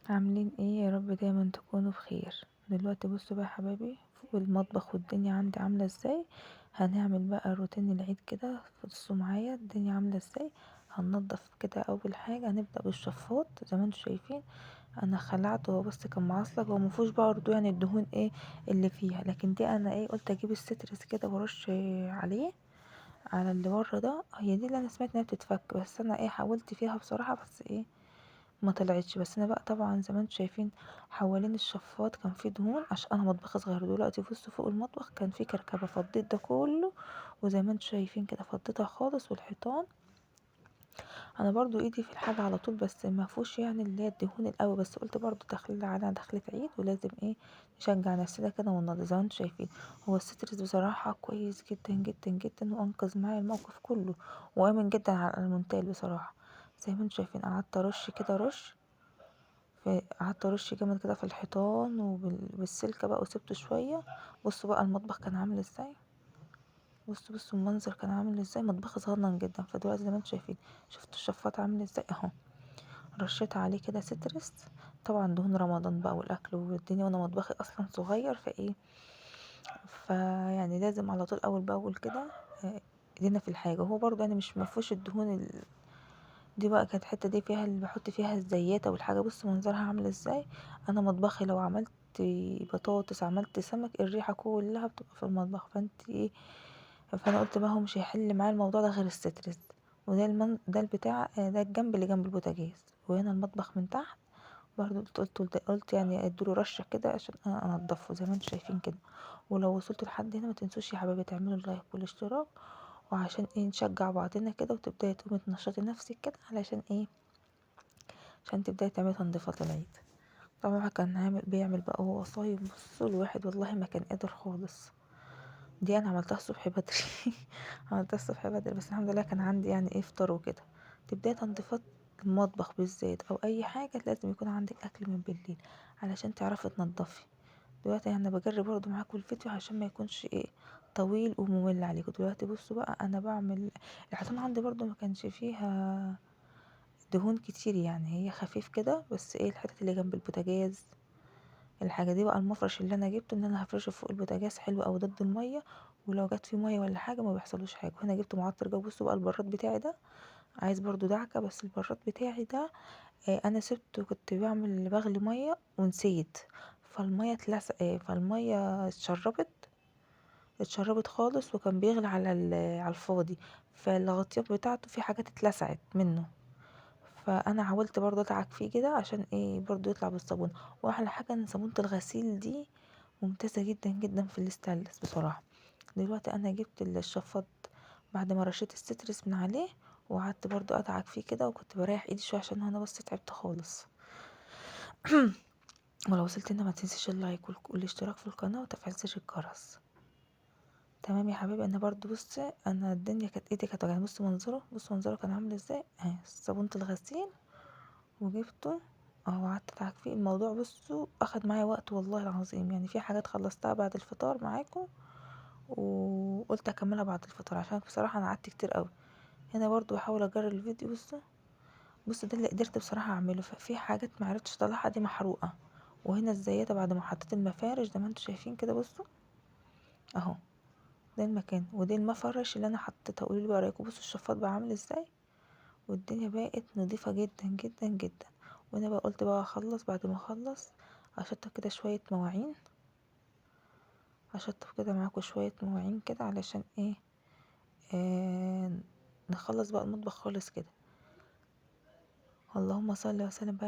عاملين ايه؟ يا رب دايما تكونوا بخير. دلوقتي بصوا بقى يا حبايبي فوق المطبخ والدنيا عندي عامله ازاي. هنعمل بقى روتين العيد كده. بصوا معايا الدنيا عامله ازاي. هننضف كده. اول حاجه هنبدا بالشفاط زي ما انتم شايفين. انا خلعته هو بس كان معصلك، هو مفيهوش برضه يعني الدهون ايه اللي فيها، لكن دي انا ايه قلت اجيب السترس كده وارش عليه على اللي بره ده. هي دي اللي انا سمعت انها بتتفك، بس انا ايه حاولت فيها بصراحه، بس ايه ما طلعتش. بس انا بقى طبعا زي ما انتم شايفين حوالين الشفاط كان فيه دهون، عشان انا مطبخ صغير. دلوقتي بصوا فوق المطبخ كان فيه كركبه، فضيت ده كله وزي ما انتم شايفين كده فضيتها خالص. والحيطان انا برضو ايدي في الحاجه على طول، بس ما فيهوش يعني اللي هي الدهون القوي، بس قلت برضو داخله على دخلة عيد ولازم ايه نشجع نفسنا كده وننضف زي ما انتم شايفين. هو السترس بصراحه كويس جدا جدا جدا، وانقذ معايا الموقف كله، وامن جدا على المونتال بصراحه. زي ما انتم شايفين قعدت ارش كده رش، قعدت ارش جامد كده في الحيطان وبالسلكة بقى وسبته شوية. بصوا بقى المطبخ كان عامل ازاي. بصوا المنظر كان عامل ازاي، مطبخ صغنن جدا. فدلوقتي زي ما انتم شايفين شفتوا الشفاط عامل ازاي اهو. رشيت عليه كده سترس، طبعا دهون رمضان بقى والاكل والدنيا، وانا مطبخي اصلا صغير فايه، فيعني لازم على طول اول باول كده ايدينا في الحاجه. هو برضه يعني مش مفهوش الدهون دي بقى كانت الحته دي فيها اللي بحط فيها الزياته والحاجه. بص منظرها عامل ازاي. انا مطبخي لو عملت بطاطس عملت سمك الريحه كلها بتبقى في المطبخ، فانت ايه. فانا قلت بقى هو مش هيحل معايا الموضوع ده غير السترس. وده ده البتاع ده الجنب اللي جنب البوتاجاز، وهنا المطبخ من تحت برضو. قلت يعني ادوله رشه كده عشان انا انضفه زي ما انتم شايفين كده. ولو وصلتوا لحد هنا ما تنسوش يا حبايبي تعملوا اللايك والاشتراك، وعشان ايه نشجع بعضنا كده، وتبداي تقومي تنشطي نفسك كده علشان ايه، عشان تبداي تعملي تنظيفات العيد. طبعا كان بيعمل بقى وهو صايم. بصوا الواحد والله ما كان قادر خالص. دي انا عملتها الصبح بدري عملتها الصبح بدري، بس الحمد لله كان عندي يعني ايه فطار وكده. تبداي تنظيفات المطبخ بالذات او اي حاجه لازم يكون عندك اكل من بالليل علشان تعرفي تنضفي. دلوقتي انا بجرب برضو معاكم الفيديو عشان ما يكونش ايه طويل وممل عليكم. دلوقتي بصوا بقى انا بعمل الحيطان عندي برضو ما كانش فيها دهون كتير، يعني هي خفيف كده، بس ايه الحتت اللي جنب البوتاجاز الحاجه دي بقى. المفرش اللي انا جبته ان انا هفرشه فوق البوتاجاز حلو او ضد الميه، ولو جت فيه ميه ولا حاجه ما بيحصلوش حاجه. هنا جبت معطر جو. بصوا بقى البراد بتاعي ده عايز برضو دعكه، بس البراد بتاعي ده انا سبته كنت بعمل بغلي ميه ونسيت، فالميه اتلسع فالميه اتشربت خالص، وكان بيغلي على على الفاضي، فالغطيات بتاعته في حاجات اتلسعت منه. فانا حاولت برضه ادعك فيه كده عشان ايه برضه يطلع بالصابون. واحلى حاجه ان صابونه الغسيل دي ممتازه جدا جدا في الاستانلس بصراحه. دلوقتي انا جبت الشفاط بعد ما رشيت السترس من عليه، وقعدت برضه ادعك فيه كده، وكنت بريح ايدي شويه عشان انا بس تعبت خالص ولو وصلت هنا ما تنسيش اللايك والاشتراك في القناه وتفعيل زر الجرس. تمام يا حبيبي. انا برضو بص انا الدنيا كانت ايدي كانت وجعاني. بص منظره كان عامل ازاي اهي صابونه الغسيل وجبته اهو. قعدت ادعك فيه الموضوع. بصوا اخد معايا وقت والله العظيم، يعني في حاجات خلصتها بعد الفطار معاكم وقلت اكملها بعد الفطار عشان بصراحه انا قعدت كتير قوي. هنا برضو بحاول اجرب الفيديو. بص ده اللي قدرت بصراحه اعمله. ففي حاجات ما عرفتش اطلعها دي محروقه. وهنا الزياده بعد ما حطيت المفارش زي ما انتم شايفين كده. بصوا اهو ده المكان ودي المفرش اللي انا حطيتها. قولوا لي بقى رايكم. بصوا الشفاط بقى عامل ازاي، والدنيا بقت نظيفه جدا جدا جدا. وانا بقى قلت بقى اخلص. بعد ما اخلص اشطف كده شويه مواعين، اشطف كده معاكم شويه مواعين كده علشان ايه نخلص بقى المطبخ خالص كده. اللهم صل وسلم.